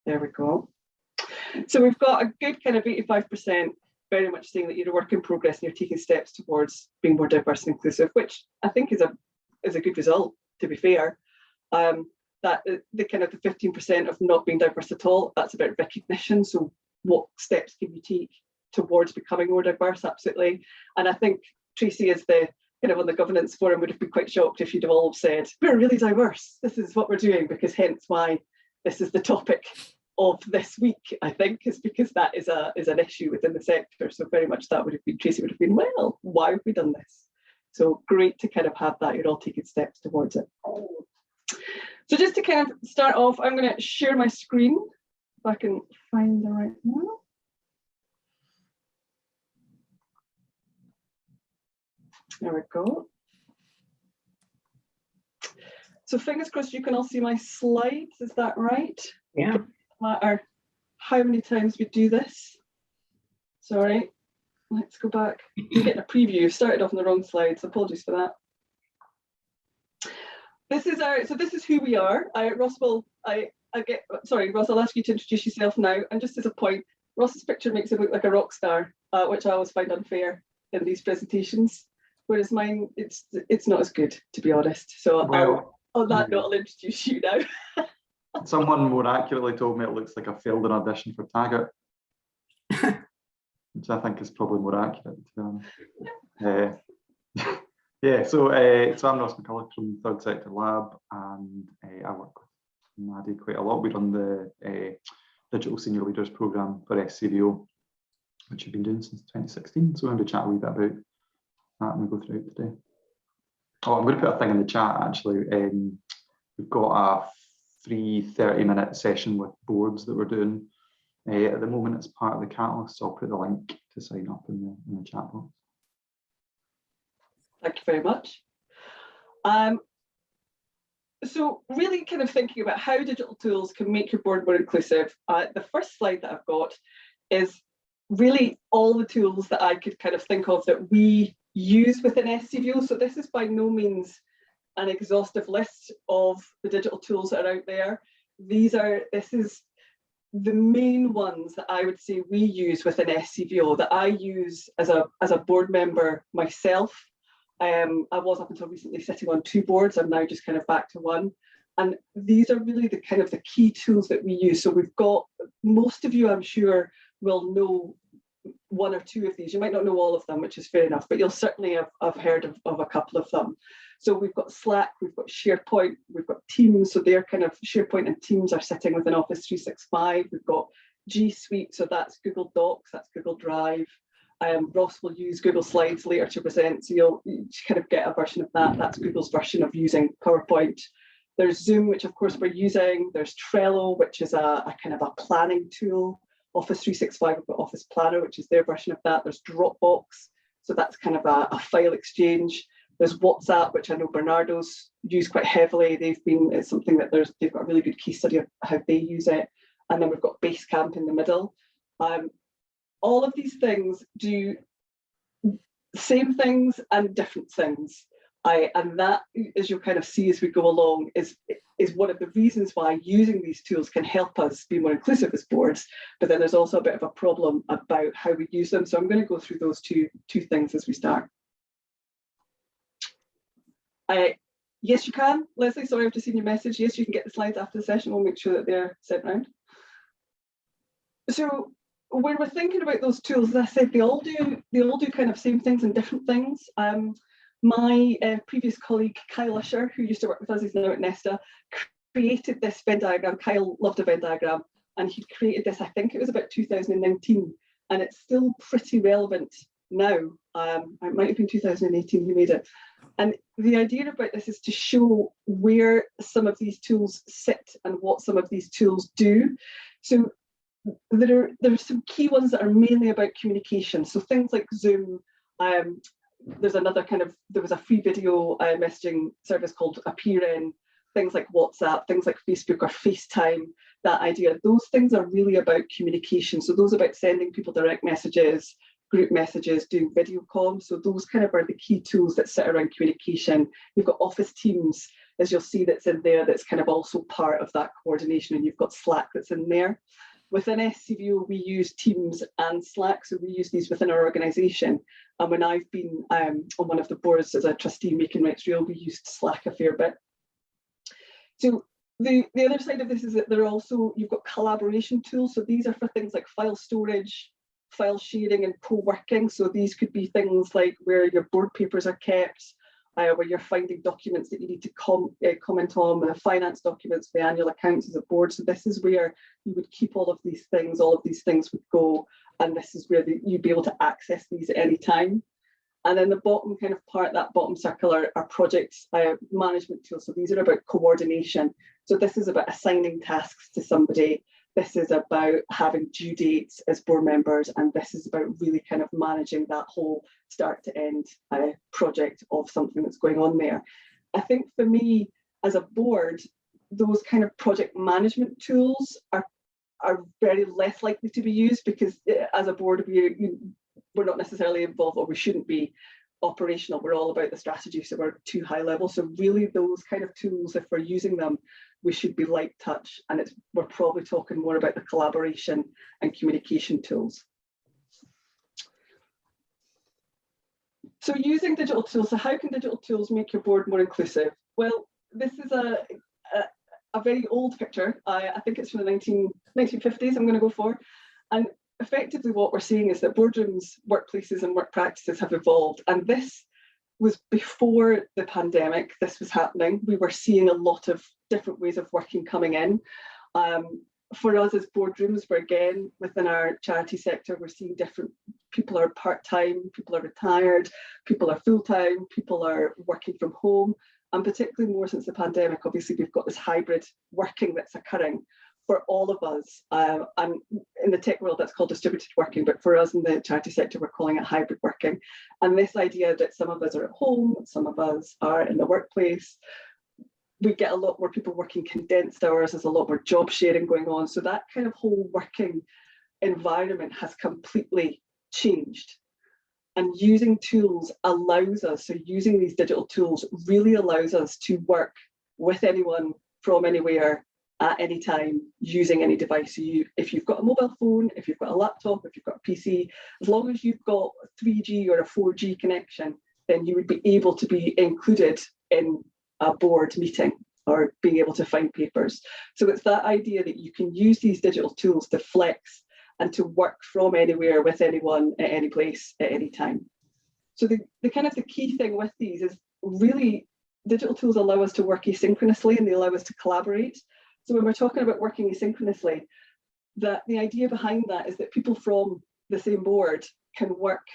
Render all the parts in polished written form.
There we go. So we've got a good kind of 85% very much saying that you're a work in progress and you're taking steps towards being more diverse and inclusive, which I think is a good result, to be fair. That the kind of the 15% of not being diverse at all, that's about recognition. So what steps can you take towards becoming more diverse? Absolutely. And I think Tracy, as the kind of on the governance forum, would have been quite shocked if you'd have all said, we're really diverse, this is what we're doing, because hence why this is the topic of this week, I think, is because that is an issue within the sector. So very much that would have been, Tracy would have been, well, why have we done this? So great to kind of have that, you're all taking steps towards it. So just to kind of start off, I'm going to share my screen, if I can find the right one. There we go. So fingers crossed you can all see my slides, is that right? Yeah. No matter how many times we do this. Sorry, let's go back. You're getting a preview. Started off on the wrong slide, so apologies for that. This is this is who we are. Ross, Ross, I'll ask you to introduce yourself now. And just as a point, Ross's picture makes him look like a rock star, which I always find unfair in these presentations. Whereas mine, it's not as good, to be honest. So well, on that note, I'll introduce you now. Someone more accurately told me it looks like I failed an audition for Taggart, which I think is probably more accurate, to be honest. Yeah, so I'm Ross McCulloch from Third Sector Lab, and I work with Maddie quite a lot. We run the Digital Senior Leaders Programme for SCVO, which we've been doing since 2016. So we're going to chat a wee bit about that and we go through it today. Oh, I'm going to put a thing in the chat actually. We've got a free 30-minute session with boards that we're doing at the moment as part of the Catalyst. So I'll put the link to sign up in the chat box. Thank you very much. So really kind of thinking about how digital tools can make your board more inclusive. The first slide that I've got is really all the tools that I could kind of think of that we use within SCVO. So this is by no means an exhaustive list of the digital tools that are out there. This is the main ones that I would say we use within SCVO, that I use as a board member myself. I was up until recently sitting on 2 boards. I'm now just kind of back to 1. And these are really the kind of the key tools that we use. So we've got, most of you I'm sure will know 1 or 2 of these. You might not know all of them, which is fair enough, but you'll certainly have heard of a couple of them. So we've got Slack, we've got SharePoint, we've got Teams. So they're kind of, SharePoint and Teams are sitting within Office 365. We've got G Suite, so that's Google Docs, that's Google Drive. Ross will use Google Slides later to present, so you'll kind of get a version of that. That's Google's version of using PowerPoint. There's Zoom, which of course we're using. There's Trello, which is a kind of a planning tool. Office 365, we've got Office Planner, which is their version of that. There's Dropbox, so that's kind of a file exchange. There's WhatsApp, which I know Bernardo's used quite heavily. It's something that they've got a really good case study of how they use it. And then we've got Basecamp in the middle. All of these things do same things and different things. And that, as you'll kind of see as we go along, is one of the reasons why using these tools can help us be more inclusive as boards. But then there's also a bit of a problem about how we use them. So I'm going to go through those two things as we start. Yes, you can. Leslie, sorry, I've just seen your message. Yes, you can get the slides after the session. We'll make sure that they're sent round. So when we're thinking about those tools, as I said, they all do kind of same things and different things. My previous colleague, Kyle Usher, who used to work with us, he's now at Nesta, created this Venn diagram. Kyle loved a Venn diagram, and he created this, I think it was about 2019, and it's still pretty relevant now. It might have been 2018 he made it. And the idea about this is to show where some of these tools sit and what some of these tools do. So there are some key ones that are mainly about communication. So things like Zoom, there's there was a free video messaging service called Appearin, things like WhatsApp, things like Facebook or FaceTime, that idea. Those things are really about communication. So those are about sending people direct messages, group messages, doing video comms. So those kind of are the key tools that sit around communication. You've got Office Teams. is you'll see that's in there that's kind of also part of that coordination, and you've got Slack that's in there. Within SCVO, we use Teams and Slack, so we use these within our organisation. And when I've been on one of the boards as a trustee making rights real, we used Slack a fair bit. So the other side of this is that they're also, you've got collaboration tools. So these are for things like file storage, file sharing and co-working. So these could be things like where your board papers are kept, where you're finding documents that you need to comment on, the finance documents, the annual accounts as a board. So this is where you would keep all of these things would go, and this is where you'd be able to access these at any time. And then the bottom kind of part, that bottom circle, are project management tools. So these are about coordination. So this is about assigning tasks to somebody. This is about having due dates as board members, and this is about really kind of managing that whole start to end project of something that's going on there. I think for me as a board, those kind of project management tools are very less likely to be used, because as a board we're not necessarily involved, or we shouldn't be operational. We're all about the strategy, so we're too high level. So really those kind of tools, if we're using them, we should be light touch, and we're probably talking more about the collaboration and communication tools. So using digital tools, so how can digital tools make your board more inclusive? Well, this is a very old picture. I think it's from the 1950s, I'm going to go for. And effectively what we're seeing is that boardrooms, workplaces and work practices have evolved. And this was before the pandemic. This was happening. We were seeing a lot of different ways of working coming in. For us as boardrooms, we're again, within our charity sector, we're seeing different people are part-time, people are retired, people are full-time, people are working from home. And particularly more since the pandemic, obviously we've got this hybrid working that's occurring for all of us. And in the tech world, that's called distributed working, but for us in the charity sector, we're calling it hybrid working. And this idea that some of us are at home, some of us are in the workplace, we get a lot more people working condensed hours, there's a lot more job sharing going on. So that kind of whole working environment has completely changed. And using tools allows us, so using these digital tools really allows us to work with anyone from anywhere at any time using any device. So if you've got a mobile phone, if you've got a laptop, if you've got a PC, as long as you've got a 3G or a 4G connection, then you would be able to be included in a board meeting or being able to find papers. So it's that idea that you can use these digital tools to flex and to work from anywhere with anyone at any place at any time. So the kind of the key thing with these is really digital tools allow us to work asynchronously, and they allow us to collaborate. So when we're talking about working asynchronously, the idea behind that is that people from the same board can work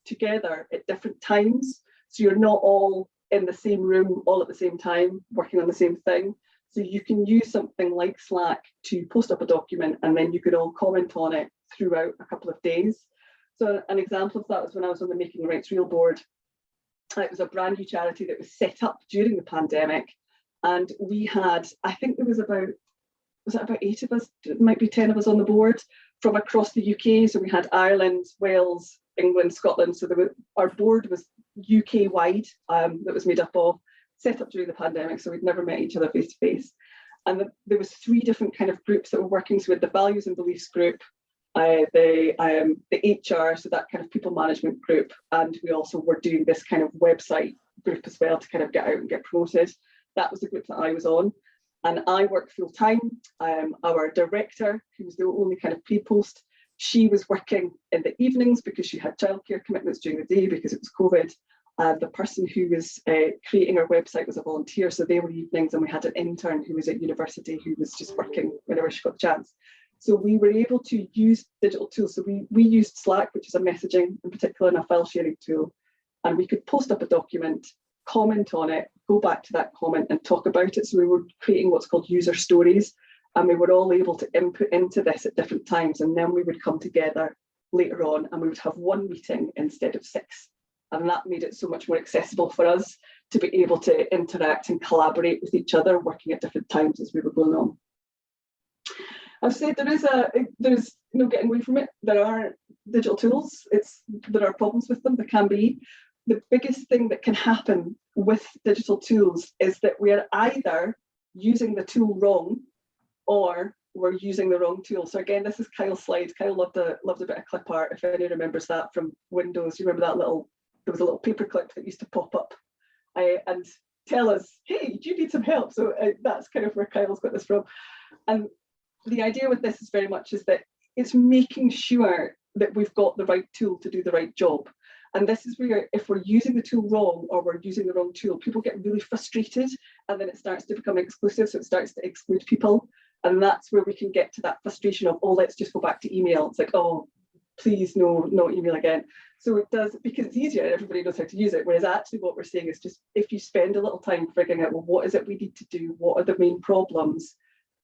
together at different times. So you're not all in the same room all at the same time working on the same thing. So you can use something like Slack to post up a document, and then you could all comment on it throughout a couple of days. So an example of that was when I was on the Making Rights Real board. It was a brand new charity that was set up during the pandemic. And we had, I think there was about 8 of us, it might be 10 of us on the board from across the UK. So we had Ireland, Wales, England, Scotland. So our board was UK wide, that was made up of, set up during the pandemic. So we'd never met each other face to face. And there was 3 different kind of groups that were working. So we had the values and beliefs group, the HR, so that kind of people management group. And we also were doing this kind of website group as well to kind of get out and get promoted. That was the group that I was on. And I worked full time. Our director, who was the only kind of paid post, she was working in the evenings because she had childcare commitments during the day because it was COVID. The person who was creating our website was a volunteer, so they were evenings, and we had an intern who was at university who was just working whenever she got the chance. So we were able to use digital tools. So we used Slack, which is a messaging, in particular, and a file sharing tool, and we could post up a document, comment on it, go back to that comment and talk about it. So we were creating what's called user stories, and we were all able to input into this at different times, and then we would come together later on and we would have 1 meeting instead of 6. And that made it so much more accessible for us to be able to interact and collaborate with each other, working at different times as we were going on. I've said there's no getting away from it. There are digital tools. There are problems with them. There can be. the biggest thing that can happen with digital tools is that we're either using the tool wrong or we're using the wrong tool. So again, this is Kyle's slide. Kyle loved a bit of clip art. If anyone remembers that from Windows, you remember that there was a little paper clip that used to pop up and tell us, hey, do you need some help? So that's kind of where Kyle's got this from. And the idea with this is very much is that it's making sure that we've got the right tool to do the right job. And this is where, if we're using the tool wrong or we're using the wrong tool, people get really frustrated, and then it starts to become exclusive, so it starts to exclude people. And that's where we can get to that frustration of, oh, let's just go back to email. It's like, oh, please, no email again. So it does, because it's easier, everybody knows how to use it. Whereas actually what we're saying is just, if you spend a little time figuring out, well, what is it we need to do? What are the main problems?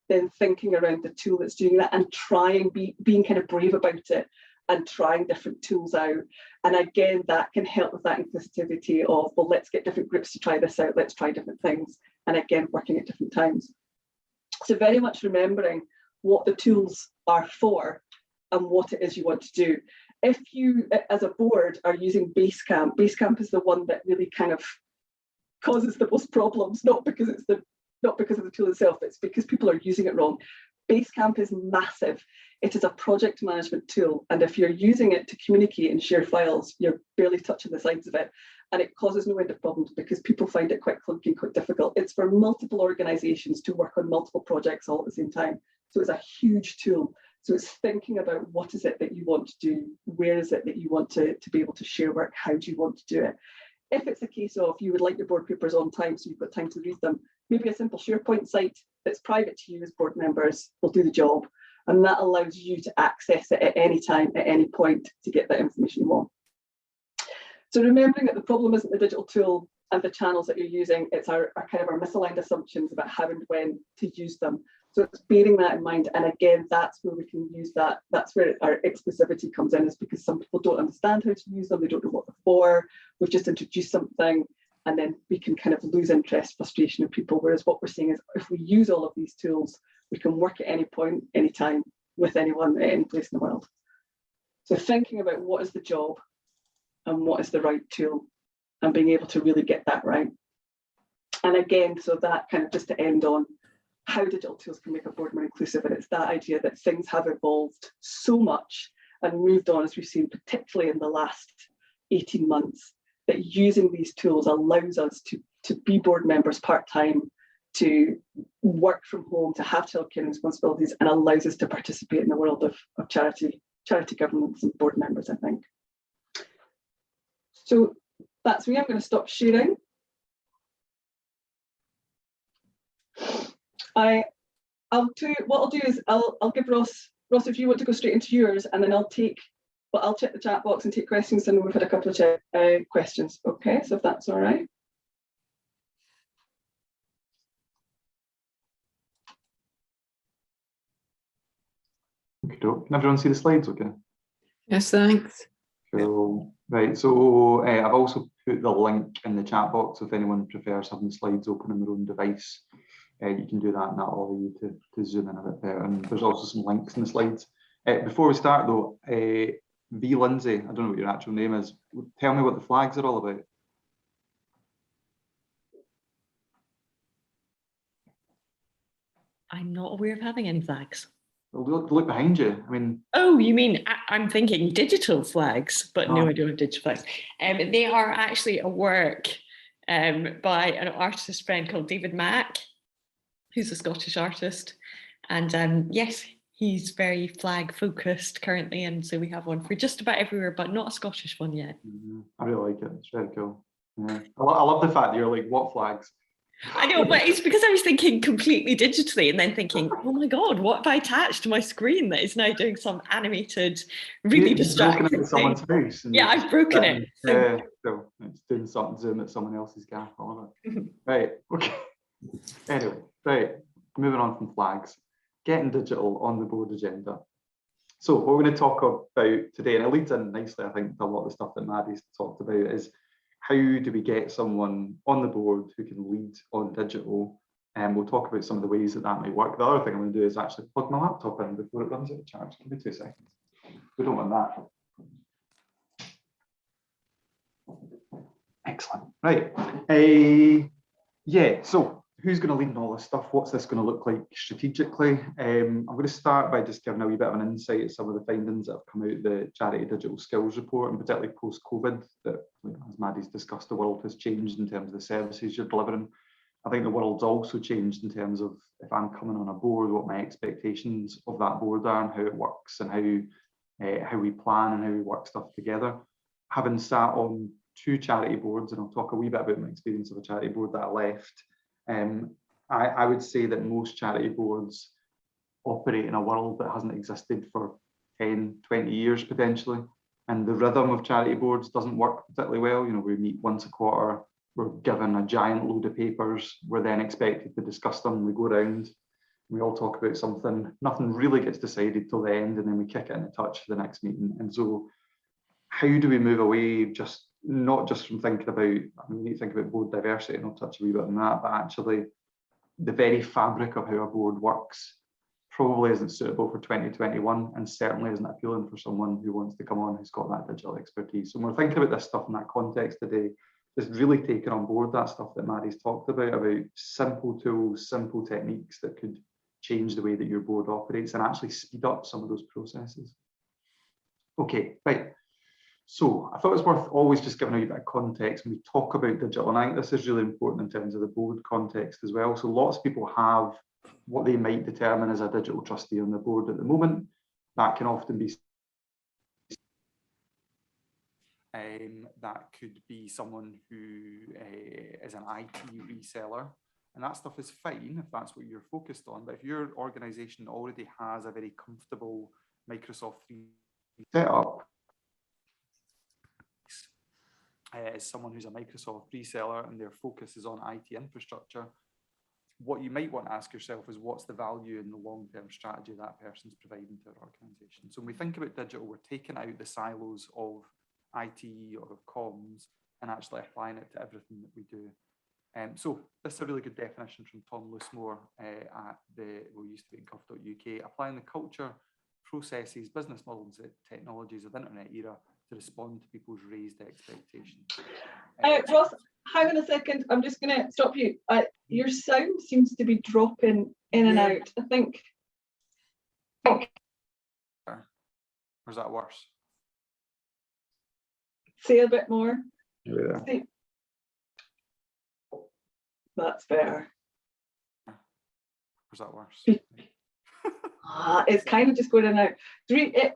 Then thinking around the tool that's doing that and being kind of brave about it and trying different tools out. And again, that can help with that inclusivity of, well, let's get different groups to try this out. Let's try different things. And again, working at different times. So very much remembering what the tools are for and what it is you want to do. If you, as a board, are using Basecamp is the one that really kind of causes the most problems, not because of the tool itself, it's because people are using it wrong. Basecamp is massive. It is a project management tool, and if you're using it to communicate and share files, you're barely touching the sides of it, and it causes no end of problems because people find it quite clunky and quite difficult. It's for multiple organizations to work on multiple projects all at the same time. So it's a huge tool. So it's thinking about what is it that you want to do, where is it that you want to be able to share work, how do you want to do it. If it's a case of you would like your board papers on time so you've got time to read them, maybe a simple SharePoint site that's private to you as board members will do the job. And that allows you to access it at any time, at any point, to get that information you want. So remembering that the problem isn't the digital tool and the channels that you're using, it's our kind of our misaligned assumptions about how and when to use them. So it's bearing that in mind. And again, that's where we can use that. That's where our exclusivity comes in, is because some people don't understand how to use them. They don't know what they're for. We've just introduced something, and then we can kind of lose interest, frustration in people. Whereas what we're seeing is, if we use all of these tools, we can work at any point, any time, with anyone at any place in the world. So thinking about what is the job and what is the right tool, and being able to really get that right. And again, so that kind of just to end on how digital tools can make a board more inclusive. And it's that idea that things have evolved so much and moved on, as we've seen, particularly in the last 18 months, that using these tools allows us to be board members part-time, to work from home, to have childcare responsibilities, and allows us to participate in the world of charity governance and board members, I think. So that's me. I'm going to stop sharing. What I'll do is I'll give Ross, if you want to go straight into yours, and then I'll check the chat box and take questions, and we've had a couple of questions. Okay, so if that's all right. Can everyone see the slides okay? Yes, thanks. Cool. Right, so I've also put the link in the chat box if anyone prefers having the slides open on their own device. You can do that, and that'll allow you to zoom in a bit better. And there's also some links in the slides. Before we start though, V. Lindsay, I don't know what your actual name is, tell me what the flags are all about. I'm not aware of having any flags. Look behind you. I mean. Oh, you mean, I'm thinking digital flags, but no, I don't have digital flags. They are actually a work by an artist friend called David Mack, who's a Scottish artist. And yes, he's very flag focused currently. And so we have one for just about everywhere, but not a Scottish one yet. I really like it. It's very cool. Yeah. I love the fact that you're like, what flags? I know, but it's because I was thinking completely digitally and then thinking, oh my God, what have I attached to my screen that is now doing some animated, really distracting thing? Someone's house. Yeah, I've broken it. So it's doing something zoom at someone else's gaff. I love it. Right, okay. Anyway, right, moving on from flags, getting digital on the board agenda. So what we're going to talk about today, and it leads in nicely, I think, to a lot of the stuff that Maddie's talked about, is how do we get someone on the board who can lead on digital? And we'll talk about some of the ways that might work. The other thing I'm going to do is actually plug my laptop in before it runs out of charge. Give me 2 seconds. We don't want that. Excellent. Right. Yeah, so who's going to lead in all this stuff? What's this going to look like strategically? I'm going to start by just giving a wee bit of an insight at some of the findings that have come out of the Charity Digital Skills Report, and particularly post-COVID, that, as Maddie's discussed, the world has changed in terms of the services you're delivering. I think the world's also changed in terms of, if I'm coming on a board, what my expectations of that board are and how it works and how we plan and how we work stuff together. Having sat on 2 charity boards, and I'll talk a wee bit about my experience of a charity board that I left, I would say that most charity boards operate in a world that hasn't existed for 10, 20 years potentially. And the rhythm of charity boards doesn't work particularly well. You know, we meet once a quarter, we're given a giant load of papers, we're then expected to discuss them, we go around, we all talk about something, nothing really gets decided till the end, and then we kick it in a touch for the next meeting. And so how do we move away, not just from thinking about, I mean, you think about board diversity, and I'll touch a wee bit on that, but actually the very fabric of how a board works probably isn't suitable for 2021, and certainly isn't appealing for someone who wants to come on who's got that digital expertise. So when we're thinking about this stuff in that context today, just really taking on board that stuff that Maddie's talked about simple tools, simple techniques that could change the way that your board operates and actually speed up some of those processes. Okay, right. So I thought it was worth always just giving a bit of context when we talk about digital, and I think this is really important in terms of the board context as well. So lots of people have what they might determine as a digital trustee on the board at the moment. That can often be that could be someone who is an IT reseller, and that stuff is fine if that's what you're focused on. But if your organization already has a very comfortable Microsoft 3 setup, as someone who's a Microsoft reseller and their focus is on IT infrastructure, what you might want to ask yourself is what's the value in the long-term strategy that person's providing to our organization. So when we think about digital, we're taking out the silos of IT or of comms and actually applying it to everything that we do. So this is a really good definition from Tom Loosemore at we used to be in cuff.uk, applying the culture, processes, business models, and technologies of the internet era to respond to people's raised expectations. Ross, hang on a second. I'm just going to stop you. Your sound seems to be dropping in and out. I think. Or is that worse? Say a bit more. Yeah. See. That's better. Or is that worse? It's kind of just going in and out.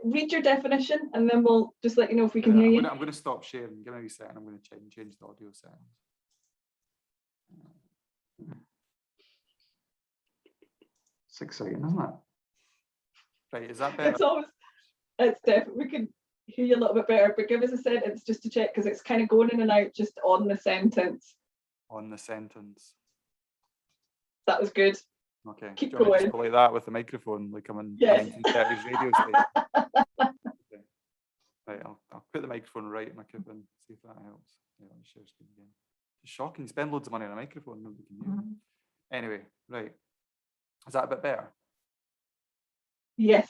Read your definition, and then we'll just let you know if we can hear you. I'm going to stop sharing. Give me a second. I'm going to change the audio settings. It's exciting, isn't it? Right, is that better? It's definitely, we can hear you a little bit better, but give us a sentence just to check, because it's kind of going in and out just on the sentence. On the sentence. That was good. Okay. Keep Do you want me to going. just go like that with the microphone, like I'm in Yes. 1930s radio station? Okay. Right, I'll put the microphone right in my cup and see if that helps. Yeah, let me share screen again. It's shocking. You spend loads of money on a microphone, nobody can hear. Anyway, right. Is that a bit better? Yes.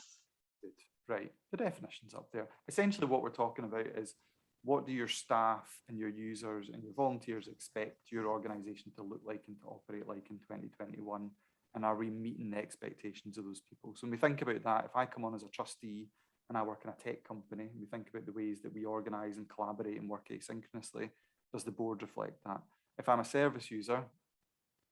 Good. Right. The definition's up there. Essentially what we're talking about is, what do your staff and your users and your volunteers expect your organisation to look like and to operate like in 2021? And are we meeting the expectations of those people? So when we think about that, if I come on as a trustee and I work in a tech company, and we think about the ways that we organise and collaborate and work asynchronously, does the board reflect that? If I'm a service user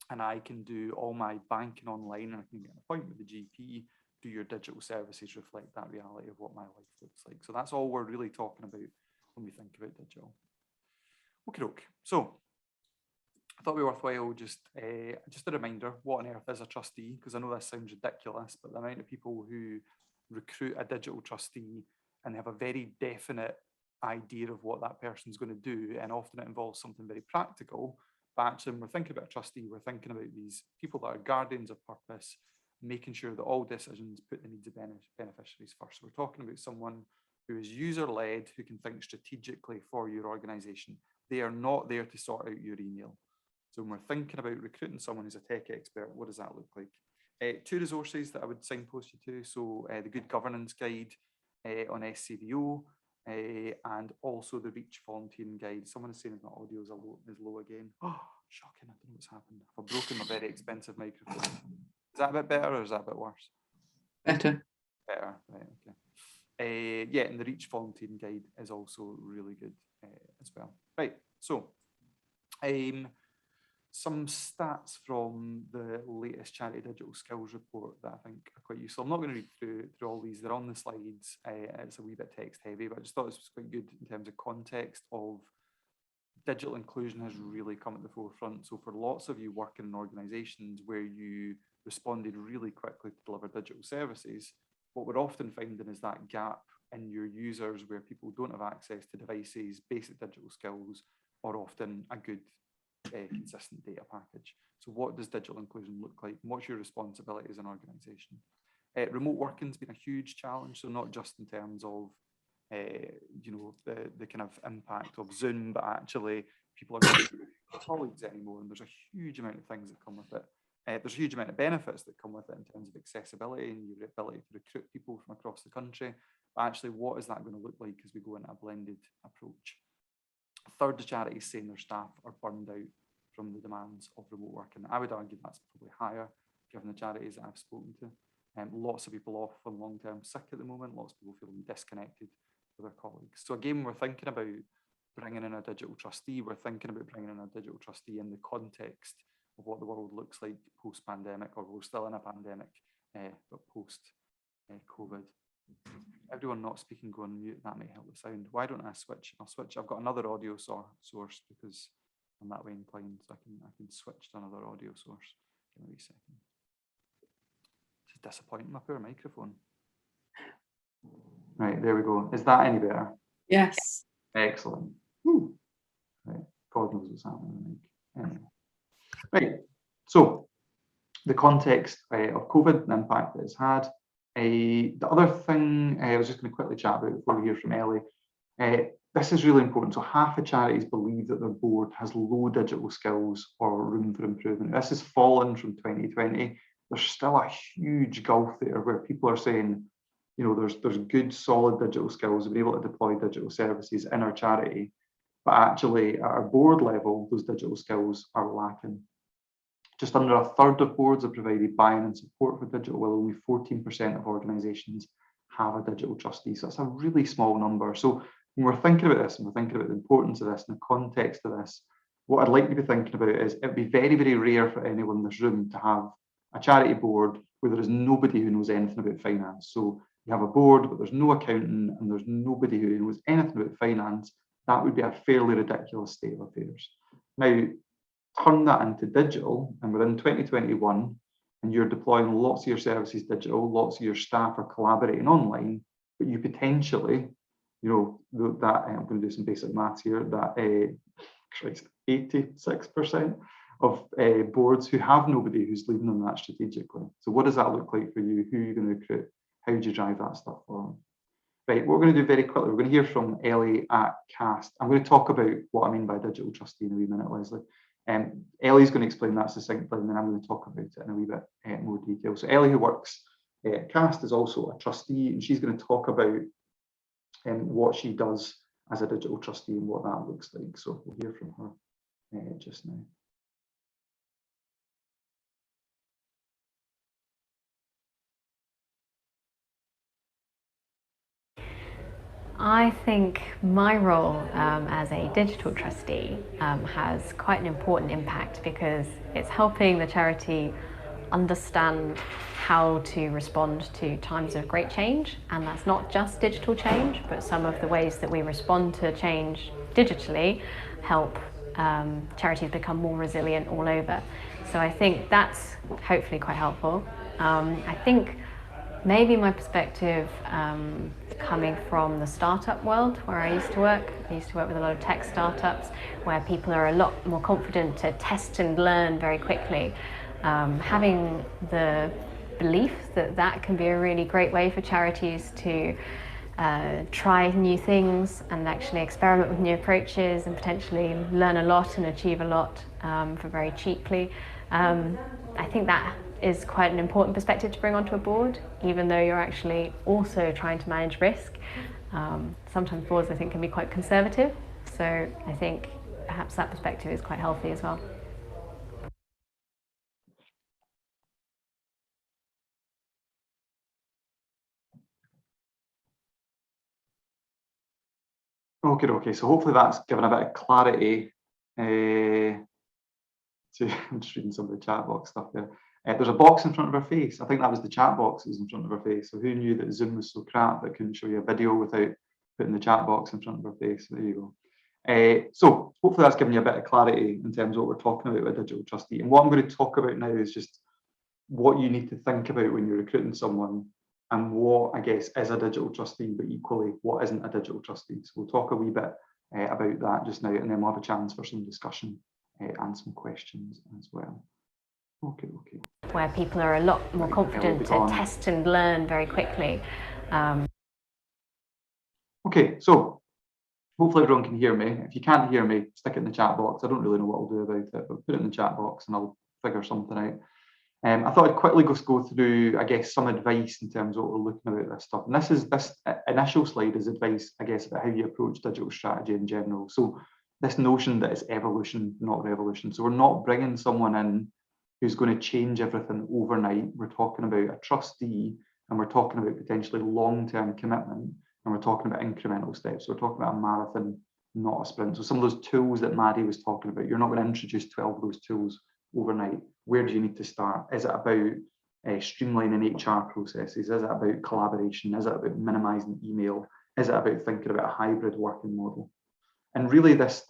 and I can do all my banking online and I can get an appointment with the GP, do your digital services reflect that reality of what my life looks like? So that's all we're really talking about when we think about digital. Okay, so I thought it would be worthwhile just a reminder, what on earth is a trustee? Because I know this sounds ridiculous, but the amount of people who recruit a digital trustee and they have a very definite idea of what that person's going to do, and often it involves something very practical. But actually, when we're thinking about a trustee, we're thinking about these people that are guardians of purpose, making sure that all decisions put the needs of beneficiaries first. So we're talking about someone who is user-led, who can think strategically for your organisation. They are not there to sort out your email. So when we're thinking about recruiting someone who's a tech expert, what does that look like? 2 resources that I would signpost you to. So the Good Governance Guide on SCVO, and also the Reach Volunteering Guide. Someone is saying my audio is low again. Oh, shocking, I don't know what's happened. I've broken my very expensive microphone. Is that a bit better or is that a bit worse? Better. Better, right, okay. Yeah, and the Reach Volunteering Guide is also really good as well. Right, so some stats from the latest Charity Digital Skills Report that I think are quite useful. I'm not going to read through all these, they're on the slides. It's a wee bit text heavy, but I just thought this was quite good in terms of context of digital inclusion has really come at the forefront. So for lots of you working in organisations where you responded really quickly to deliver digital services, what we're often finding is that gap in your users where people don't have access to devices, basic digital skills, or often a good consistent data package. So what does digital inclusion look like? And what's your responsibility as an organisation? Remote working has been a huge challenge, so not just in terms of you know, the kind of impact of Zoom, but actually people are not colleagues anymore, and there's a huge amount of things that come with it. There's a huge amount of benefits that come with it in terms of accessibility and your ability to recruit people from across the country. But actually, what is that going to look like as we go into a blended approach? A third of charities saying their staff are burned out from the demands of remote working. I would argue that's probably higher, given the charities that I've spoken to. Lots of people off on long-term sick at the moment, lots of people feeling disconnected with their colleagues. So again, we're thinking about bringing in a digital trustee, we're thinking about bringing in a digital trustee in the context of what the world looks like post-pandemic, or we're still in a pandemic, but post-COVID. Everyone not speaking, go on mute, that may help the sound. Why don't I switch? I'll switch. I've got another audio source because I'm that way inclined, so I can switch to another audio source. Give me a wee second. It's disappointing, my poor microphone. Right, there we go. Is that any better? Yes. Excellent. Whew. Right, God knows what's happening. Anyway. Right, so the context of COVID, the impact that it's had. The other thing I was just going to quickly chat about before we hear from Ellie. This is really important. So half of charities believe that their board has low digital skills or room for improvement. This has fallen from 2020. There's still a huge gulf there where people are saying, you know, there's good solid digital skills, we've been able to deploy digital services in our charity, but actually at our board level, those digital skills are lacking. Just under a third of boards are provided buy-in and support for digital, while only 14% of organisations have a digital trustee. So that's a really small number. So when we're thinking about this, and we're thinking about the importance of this and the context of this, what I'd like to be thinking about is it'd be very, very rare for anyone in this room to have a charity board where there is nobody who knows anything about finance. So you have a board, but there's no accountant and there's nobody who knows anything about finance. That would be a fairly ridiculous state of affairs. Now, turn that into digital, and we're in 2021, and you're deploying lots of your services digital, lots of your staff are collaborating online, but you potentially, you know, that I'm going to do some basic maths here, that 86% of boards who have nobody who's leading them that strategically. So what does that look like for you? Who are you going to recruit? How do you drive that stuff forward? Right, what we're going to do very quickly, we're going to hear from Ellie at CAST. I'm going to talk about what I mean by digital trustee in a wee minute, Leslie. Ellie's going to explain that succinctly, and then I'm going to talk about it in a wee bit more detail. So Ellie, who works at CAST, is also a trustee, and she's going to talk about what she does as a digital trustee and what that looks like. So we'll hear from her just now. I think my role as a digital trustee has quite an important impact because it's helping the charity understand how to respond to times of great change, and that's not just digital change, but some of the ways that we respond to change digitally help charities become more resilient all over. So I think that's hopefully quite helpful. I think maybe my perspective coming from the startup world where I used to work with a lot of tech startups where people are a lot more confident to test and learn very quickly. Having the belief that that can be a really great way for charities to try new things and actually experiment with new approaches and potentially learn a lot and achieve a lot for very cheaply. I think that is quite an important perspective to bring onto a board, even though you're actually also trying to manage risk. Sometimes boards, I think, can be quite conservative. So I think perhaps that perspective is quite healthy as well. Okay, so hopefully that's given a bit of clarity to, I'm just reading some of the chat box stuff there. There's a box in front of our face. I think that was the chat box that was in front of our face. So who knew that Zoom was so crap that it couldn't show you a video without putting the chat box in front of our face? There you go. So hopefully that's given you a bit of clarity in terms of what we're talking about with a digital trustee. And what I'm going to talk about now is just what you need to think about when you're recruiting someone, and what, I guess, is a digital trustee, but equally what isn't a digital trustee. So we'll talk a wee bit about that just now, and then we'll have a chance for some discussion and some questions as well. Okay. Where people are a lot more confident to test and learn very quickly. Okay, so hopefully everyone can hear me. If you can't hear me, stick it in the chat box. I don't really know what I'll do about it, but put it in the chat box and I'll figure something out. I thought I'd quickly just go through, I guess, some advice in terms of what we're looking about this stuff. And this initial slide is advice, I guess, about how you approach digital strategy in general. So this notion that it's evolution, not revolution. So we're not bringing someone in who's going to change everything overnight. We're talking about a trustee, and we're talking about potentially long-term commitment, and we're talking about incremental steps. So we're talking about a marathon, not a sprint. So some of those tools that Maddie was talking about, you're not going to introduce 12 of those tools overnight. Where do you need to start? Is it about streamlining HR processes? Is it about collaboration? Is it about minimizing email? Is it about thinking about a hybrid working model? And really this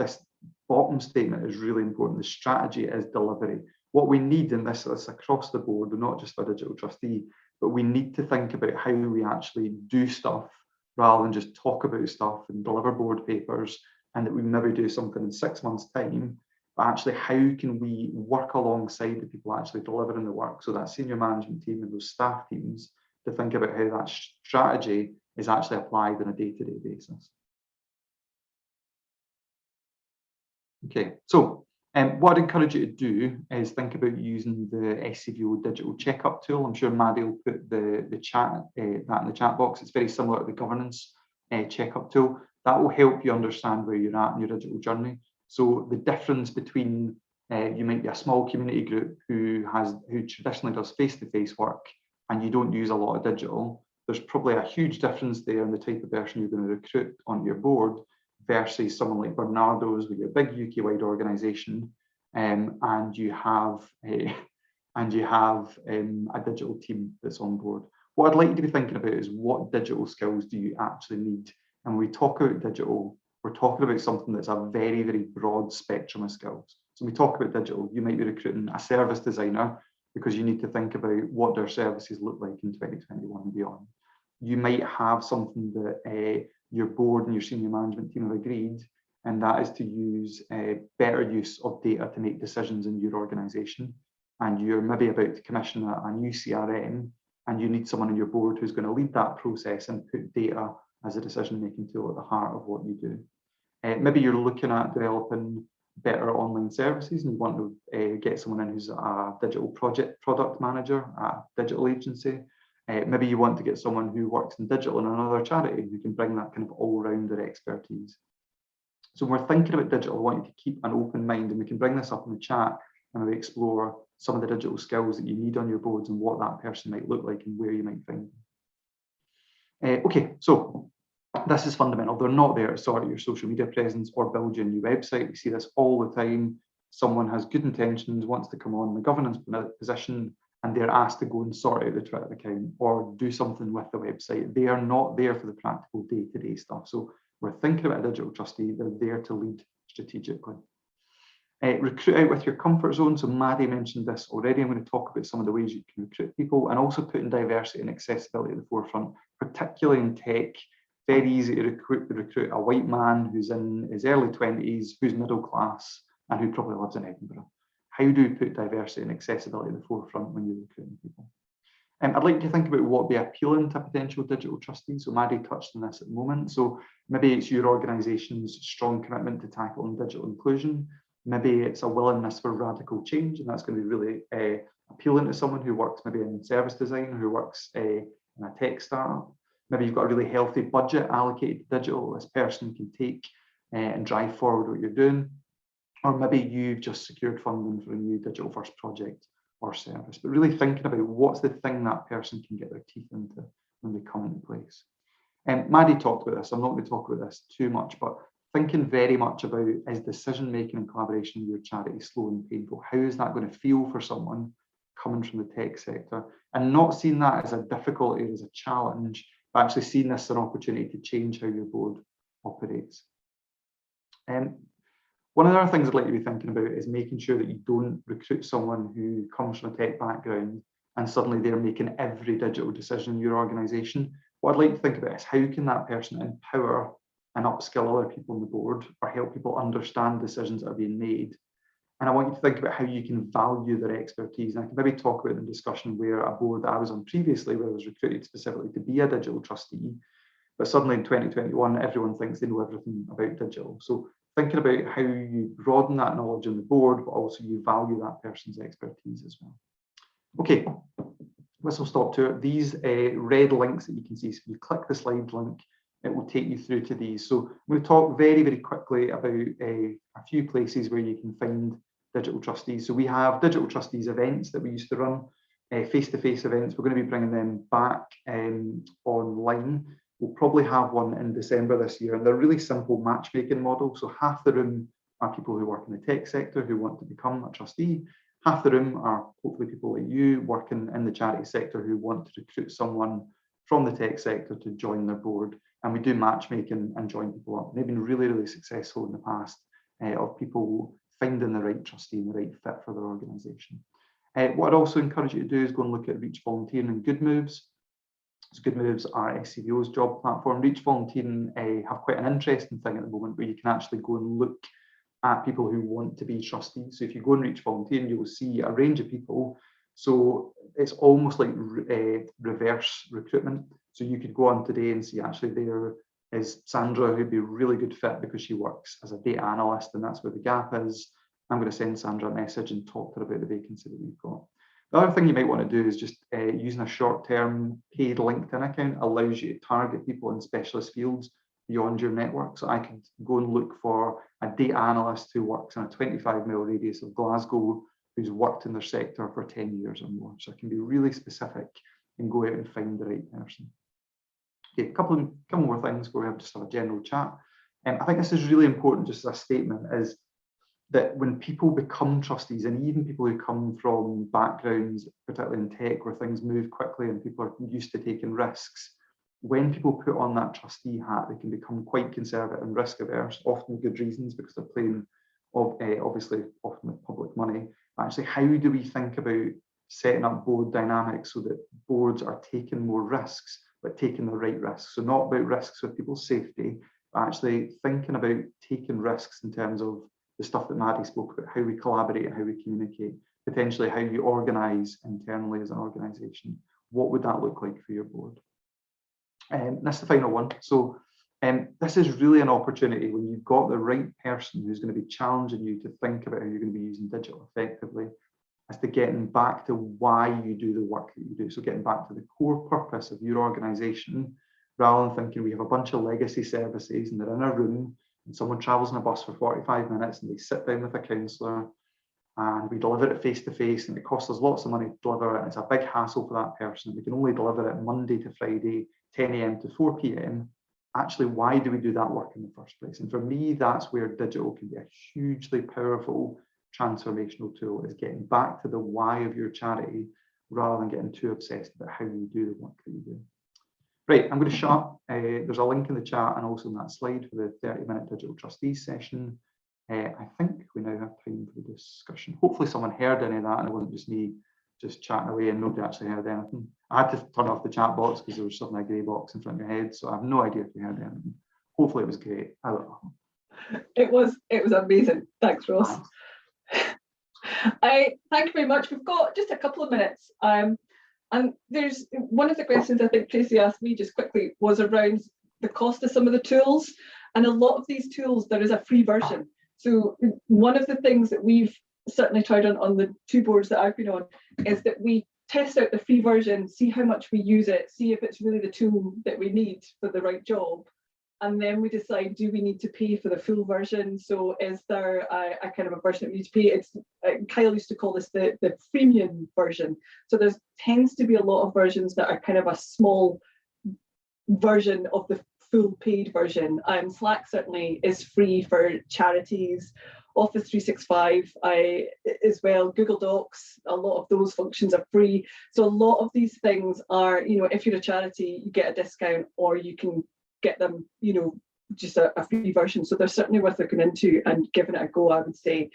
bottom statement is really important. The strategy is delivery. What we need in this is across the board, not just for digital trustee, but we need to think about how we actually do stuff rather than just talk about stuff and deliver board papers, and that we maybe do something in 6 months' time. But actually, how can we work alongside the people actually delivering the work? So that senior management team and those staff teams to think about how that strategy is actually applied on a day-to-day basis. Okay, so what I'd encourage you to do is think about using the SCVO digital checkup tool. I'm sure Maddie will put that in the chat box. It's very similar to the governance checkup tool. That will help you understand where you're at in your digital journey. So the difference between you might be a small community group who traditionally does face-to-face work, and you don't use a lot of digital. There's probably a huge difference there in the type of person you're going to recruit onto your board versus someone like Bernardo's, with your big UK-wide organisation, and you have a digital team that's on board. What I'd like you to be thinking about is, what digital skills do you actually need? And when we talk about digital, we're talking about something that's a very, very broad spectrum of skills. So when we talk about digital, you might be recruiting a service designer because you need to think about what their services look like in 2021 and beyond. You might have something that your board and your senior management team have agreed, and that is to use better use of data to make decisions in your organisation. And you're maybe about to commission a new CRM, and you need someone on your board who's going to lead that process and put data as a decision-making tool at the heart of what you do. Maybe you're looking at developing better online services, and you want to get someone in who's a digital product manager, a digital agency. Maybe you want to get someone who works in digital in another charity who can bring that kind of all-rounder expertise. So when we're thinking about digital, I want you to keep an open mind, and we can bring this up in the chat and we explore some of the digital skills that you need on your boards and what that person might look like and where you might find them. Okay, so this is fundamental. They're not there to sort your social media presence or build you a new website. We see this all the time. Someone has good intentions, wants to come on the governance position, and they're asked to go and sort out the Twitter account or do something with the website. They are not there for the practical day-to-day stuff. So we're thinking about a digital trustee. They're there to lead strategically. Recruit out with your comfort zone. So Maddie mentioned this already. I'm going to talk about some of the ways you can recruit people, and also putting diversity and accessibility at the forefront, particularly in tech. Very easy to recruit a white man who's in his early 20s, who's middle class, and who probably lives in Edinburgh. How do you put diversity and accessibility at the forefront when you're recruiting people? I'd like you to think about what would be appealing to potential digital trustees. So Maddie touched on this at the moment. So maybe it's your organisation's strong commitment to tackling digital inclusion. Maybe it's a willingness for radical change, and that's going to be really appealing to someone who works maybe in service design, who works in a tech startup. maybe you've got a really healthy budget allocated to digital, this person can take and drive forward what you're doing. Or maybe you've just secured funding for a new digital first project or service, but really thinking about what's the thing that person can get their teeth into when they come into place. And Maddie talked about this, I'm not going to talk about this too much, but thinking very much about, is decision making and collaboration with your charity slow and painful? How is that going to feel for someone coming from the tech sector? And not seeing that as a difficulty or as a challenge, but actually seeing this as an opportunity to change how your board operates. One of the other things I'd like you to be thinking about is making sure that you don't recruit someone who comes from a tech background and suddenly they're making every digital decision in your organisation. What I'd like to think about is how can that person empower and upskill other people on the board or help people understand decisions that are being made. And I want you to think about how you can value their expertise. And I can maybe talk about it in discussion where a board that I was on previously, where I was recruited specifically to be a digital trustee, but suddenly in 2021, everyone thinks they know everything about digital. So thinking about how you broaden that knowledge on the board, but also you value that person's expertise as well. Okay, whistle stop tour. These red links that you can see, so if you click the slide link, it will take you through to these. So I'm going to talk very, very quickly about a few places where you can find digital trustees. So we have digital trustees events that we used to run, face-to-face events. We're going to be bringing them back online. We'll probably have one in December this year, and they're really simple matchmaking model. So half the room are people who work in the tech sector who want to become a trustee. Half the room are hopefully people like you working in the charity sector who want to recruit someone from the tech sector to join their board. And we do matchmaking and join people up. They've been really, really successful in the past of people finding the right trustee and the right fit for their organisation. What I'd also encourage you to do is go and look at Reach Volunteering and Good Moves. So Good Moves are SCVO's job platform. Reach Volunteering have quite an interesting thing at the moment where you can actually go and look at people who want to be trustees. So if you go and Reach Volunteering, you will see a range of people. So it's almost like reverse recruitment. So you could go on today and see actually there is Sandra, who'd be a really good fit because she works as a data analyst and that's where the gap is. I'm going to send Sandra a message and talk to her about the vacancy that we've got. The other thing you might want to do is just using a short-term paid LinkedIn account allows you to target people in specialist fields beyond your network. So I could go and look for a data analyst who works in a 25-mile radius of Glasgow, who's worked in their sector for 10 years or more. So I can be really specific and go out and find the right person. Okay, a couple more things before we have just have a general chat. I think this is really important, just as a statement, is that when people become trustees, and even people who come from backgrounds, particularly in tech, where things move quickly and people are used to taking risks, when people put on that trustee hat, they can become quite conservative and risk averse, often with good reasons, because they're playing, obviously, often with public money. Actually, how do we think about setting up board dynamics so that boards are taking more risks, but taking the right risks? So not about risks with people's safety, but actually thinking about taking risks in terms of the stuff that Maddie spoke about, how we collaborate and how we communicate, potentially how you organise internally as an organisation. What would that look like for your board? And that's the final one. So this is really an opportunity when you've got the right person who's going to be challenging you to think about how you're going to be using digital effectively, as to getting back to why you do the work that you do. So getting back to the core purpose of your organisation, rather than thinking we have a bunch of legacy services and they're in a room and someone travels in a bus for 45 minutes and they sit down with a counsellor and we deliver it face to face and it costs us lots of money to deliver it and it's a big hassle for that person. We can only deliver it Monday to Friday, 10 a.m. to 4 p.m. Actually, why do we do that work in the first place? And for me, that's where digital can be a hugely powerful transformational tool, is getting back to the why of your charity rather than getting too obsessed about how you do the work that you do. Right, I'm going to shut up. There's a link in the chat and also in that slide for the 30-minute digital trustees session. I think we now have time for the discussion. Hopefully someone heard any of that and it wasn't just me just chatting away and nobody actually heard anything. I had to turn off the chat box because there was something a grey box in front of your head, so I have no idea if you heard anything. Hopefully it was great. I don't know. It was amazing. Thanks, Ross. Thank you very much. We've got just a couple of minutes. And there's one of the questions I think Tracy asked me just quickly was around the cost of some of the tools. And a lot of these tools, there is a free version. So one of the things that we've certainly tried on the two boards that I've been on is that we test out the free version, see how much we use it, see if it's really the tool that we need for the right job. And then we decide, do we need to pay for the full version? So is there a kind of a version that we need to pay? Kyle used to call this the freemium version. So there tends to be a lot of versions that are kind of a small version of the full paid version. Slack certainly is free for charities. Office 365 as well, Google Docs, a lot of those functions are free. So a lot of these things are, if you're a charity, you get a discount, or you can get them, just a free version. So they're certainly worth looking into and giving it a go, I would say.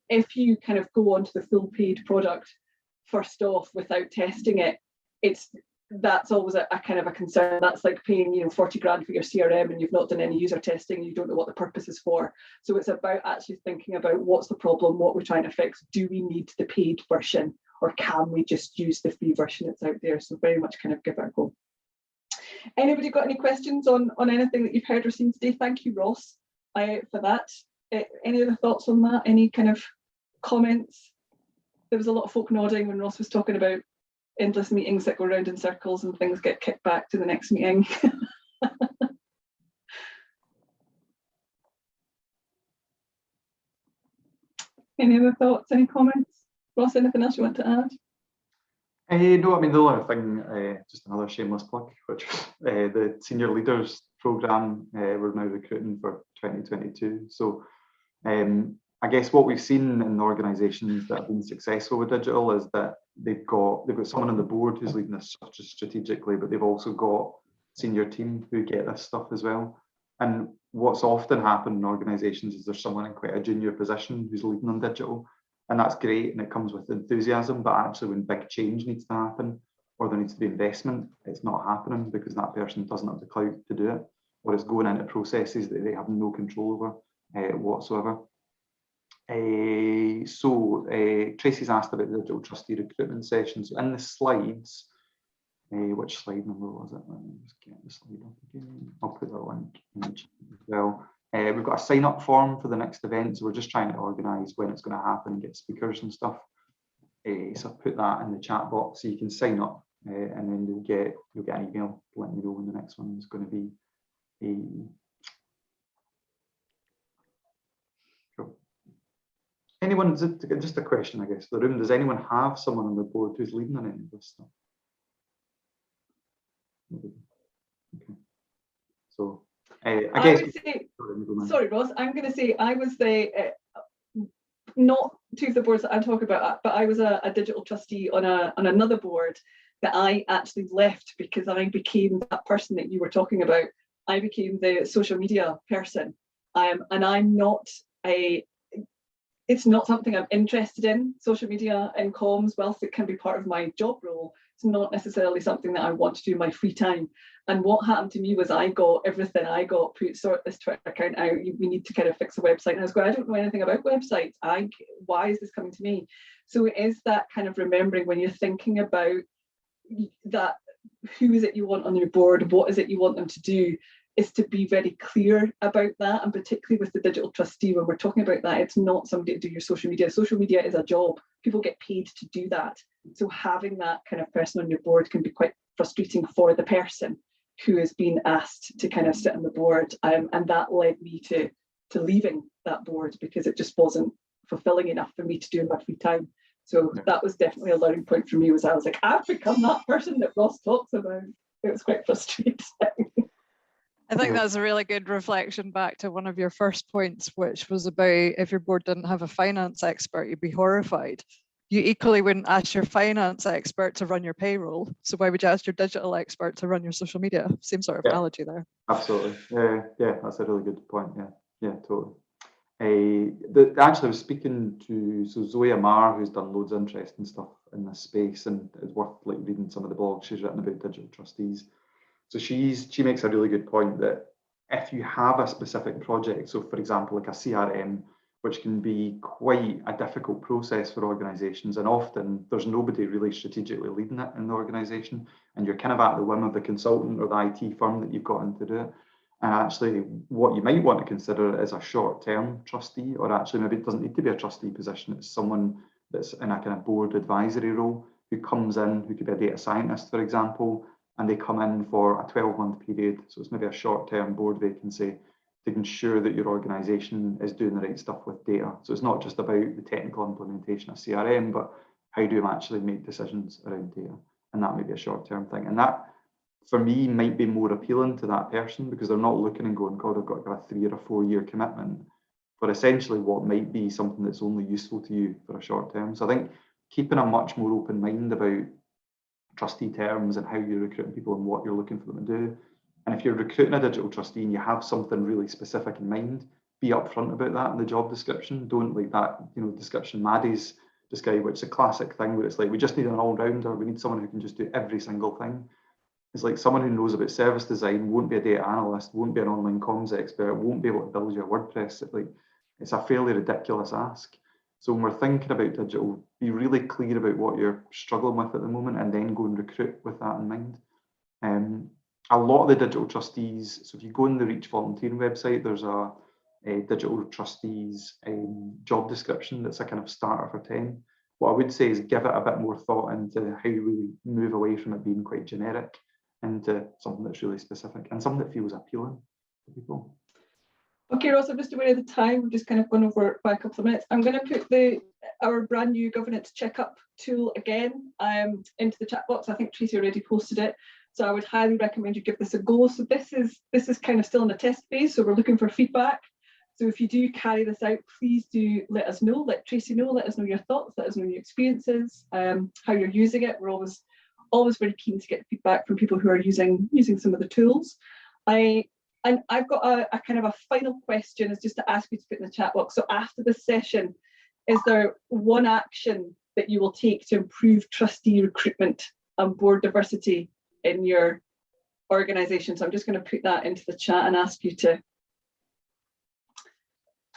If you kind of go onto the full paid product first off without testing it, that's always a kind of a concern. That's like paying 40 grand for your CRM and you've not done any user testing, you don't know what the purpose is for. So it's about actually thinking about what's the problem, what we're trying to fix. Do we need the paid version, or can we just use the free version that's out there? So very much kind of give it a go. Anybody got any questions on anything that you've heard or seen today? Thank you, Ross, for that. Any other thoughts on that? Any kind of comments? There was a lot of folk nodding when Ross was talking about endless meetings that go around in circles and things get kicked back to the next meeting. Any other thoughts, any comments? Ross, anything else you want to add? No, I mean, the only thing, just another shameless plug, which the Senior Leaders Programme we're now recruiting for 2022. So I guess what we've seen in the organisations that have been successful with digital is that they've got someone on the board who's leading this stuff just strategically, but they've also got senior team who get this stuff as well. And what's often happened in organisations is there's someone in quite a junior position who's leading on digital, and that's great and it comes with enthusiasm, but actually when big change needs to happen or there needs to be investment, it's not happening because that person doesn't have the clout to do it, or it's going into processes that they have no control over whatsoever. Tracy's asked about the digital trustee recruitment session. So in the slides, which slide number was it? Let me just get the slide up again. I'll put the link in the chat as well. We've got a sign up form for the next event, so we're just trying to organise when it's going to happen and get speakers and stuff. So I've put that in the chat box so you can sign up, and then you'll get an email letting you know when the next one is going to be. Anyone, just a question, I guess, the room, does anyone have someone on the board who's leading on any of this stuff? Okay. So I guess would say, sorry, Ross, I'm going to say I was not two of the boards that I'm talking about, but I was a digital trustee on another board that I actually left because I became that person that you were talking about. I became the social media person, and I'm not it's not something I'm interested in, social media and comms, whilst it can be part of my job role. It's not necessarily something that I want to do in my free time. And what happened to me was I got everything I got, sort this Twitter account out, we need to kind of fix a website. And I was going, I don't know anything about websites. Why is this coming to me? So it is that kind of remembering when you're thinking about that, who is it you want on your board, what is it you want them to do, is to be very clear about that. And particularly with the digital trustee, when we're talking about that, it's not somebody to do your social media. Social media is a job. People get paid to do that. So having that kind of person on your board can be quite frustrating for the person who has been asked to kind of sit on the board. And that led me to leaving that board because it just wasn't fulfilling enough for me to do in my free time. So that was definitely a learning point for me, was I was like, I've become that person that Ross talks about. It was quite frustrating. I think that's a really good reflection back to one of your first points, which was about if your board didn't have a finance expert, you'd be horrified. You equally wouldn't ask your finance expert to run your payroll. So why would you ask your digital expert to run your social media? Same sort of analogy there. Absolutely. Yeah, that's a really good point. Yeah, totally. Actually, I was speaking to Zoe Amar, who's done loads of interesting stuff in this space, and it's worth reading some of the blogs she's written about digital trustees. So she makes a really good point that if you have a specific project, so for example, like a CRM, which can be quite a difficult process for organisations, and often there's nobody really strategically leading it in the organisation, and you're kind of at the whim of the consultant or the IT firm that you've got in to do it. And actually, what you might want to consider is a short-term trustee, or actually maybe it doesn't need to be a trustee position. It's someone that's in a kind of board advisory role who who comes in, who could be a data scientist, for example, and they come in for a 12-month period. So it's maybe a short-term board vacancy to ensure that your organisation is doing the right stuff with data. So it's not just about the technical implementation of CRM, but how do you actually make decisions around data? And that may be a short-term thing. And that, for me, might be more appealing to that person because they're not looking and going, God, I've got to have a 3 or a 4 year commitment for essentially what might be something that's only useful to you for a short term. So I think keeping a much more open mind about trustee terms and how you're recruiting people and what you're looking for them to do. And if you're recruiting a digital trustee and you have something really specific in mind, be upfront about that in the job description. Don't like that, description Maddie's described, which is a classic thing where it's like, we just need an all-rounder, we need someone who can just do every single thing. It's like someone who knows about service design, won't be a data analyst, won't be an online comms expert, won't be able to build your WordPress. It's a fairly ridiculous ask. So when we're thinking about digital, be really clear about what you're struggling with at the moment and then go and recruit with that in mind. A lot of the digital trustees, so if you go on the Reach volunteering website, there's a digital trustees job description that's a kind of starter for 10. What I would say is give it a bit more thought into how you really move away from it being quite generic into something that's really specific and something that feels appealing to people. Okay, Ross, I'm just aware of the time. We've just kind of gone over it by a couple of minutes. I'm going to put our brand new governance checkup tool again into the chat box. I think Tracy already posted it. So I would highly recommend you give this a go. So this is kind of still in a test phase. So we're looking for feedback. So if you do carry this out, please do let us know, let Tracy know, let us know your thoughts, let us know your experiences, how you're using it. We're always very keen to get feedback from people who are using some of the tools. And I've got a kind of a final question, is just to ask you to put in the chat box. So after this session, is there one action that you will take to improve trustee recruitment and board diversity in your organisation? So I'm just going to put that into the chat and ask you to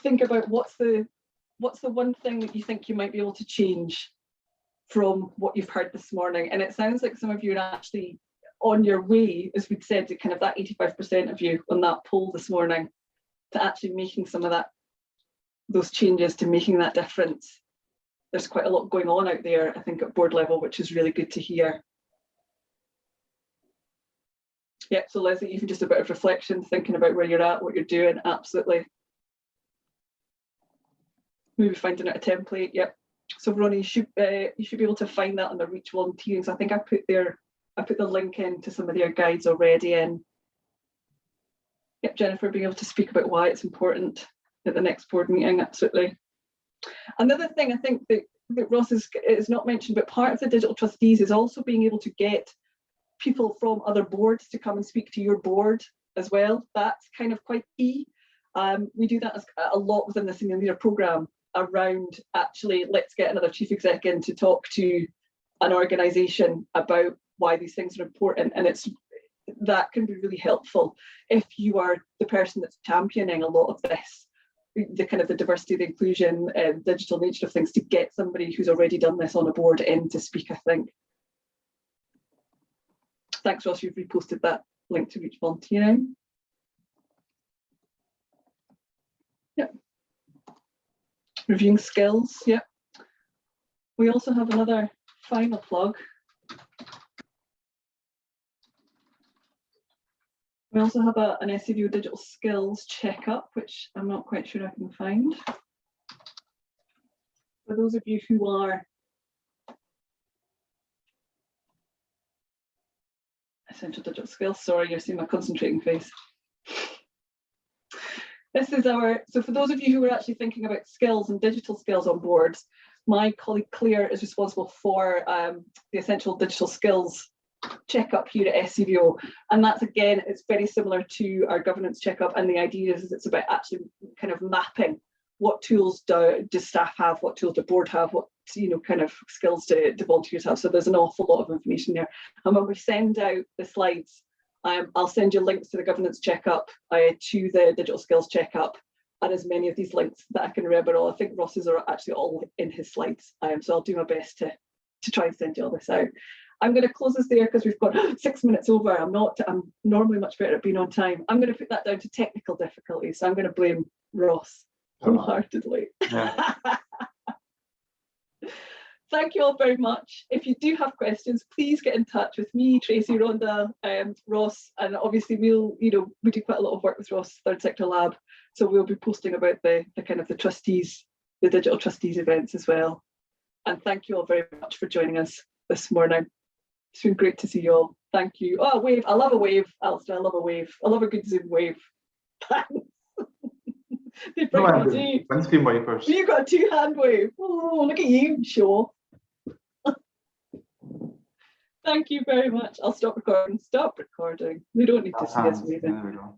think about what's the one thing that you think you might be able to change from what you've heard this morning. And it sounds like some of you are actually on your way, as we'd said, to kind of that 85% of you on that poll this morning, to actually making some of those changes, to making that difference. There's quite a lot going on out there, I think, at board level, which is really good to hear. Yeah, so Leslie, even just a bit of reflection, thinking about where you're at, what you're doing, absolutely. Maybe finding out a template, yep. So Ronnie, you should be able to find that on the Reach volunteering. So I think I put the link into some of their guides already in. Yep, Jennifer, being able to speak about why it's important at the next board meeting, absolutely. Another thing I think that Ross is not mentioned, but part of the digital trustees is also being able to get people from other boards to come and speak to your board as well. That's kind of quite key. We do that a lot within the senior leader programme around, actually, let's get another chief exec in to talk to an organisation about why these things are important, and that can be really helpful if you are the person that's championing a lot of this, the kind of the diversity, the inclusion, digital nature of things, to get somebody who's already done this on a board in to speak, I think. Thanks, Ross, you've reposted that link to Reach volunteering. Yep. Reviewing skills, yep. We also have another final plug. We also have an SCVO digital skills checkup, which I'm not quite sure I can find. For those of you who are essential digital skills, sorry, you're seeing my concentrating face. This is so for those of you who are actually thinking about skills and digital skills on boards, my colleague Claire is responsible for the essential digital skills checkup here at SCVO, and that's, again, it's very similar to our governance checkup, and the idea is it's about actually kind of mapping what tools do staff have, what tools do board have, what kind of skills do volunteers have. So there's an awful lot of information there, and when we send out the slides, I'll send you links to the governance checkup, to the digital skills checkup, and as many of these links that I can remember all. I think Ross's are actually all in his slides, so I'll do my best to try and send you all this out. I'm going to close this there because we've got 6 minutes over. I'm normally much better at being on time. I'm going to put that down to technical difficulties. So I'm going to blame Ross wholeheartedly. Yeah. thank you all very much. If you do have questions, please get in touch with me, Tracy, Rhonda, Ross, and obviously we do quite a lot of work with Ross Third Sector Lab, so we'll be posting about the kind of the trustees, the digital trustees events as well. And thank you all very much for joining us this morning. It's been great to see you all. Thank you. Oh, a wave. I love a wave, Alistair. I love a wave. I love a good Zoom wave. They bring me deep. Windscreen wipers. You got a two-hand wave. Oh, look at you, show. Thank you very much. I'll stop recording. Stop recording. We don't need to see us waving. There we go.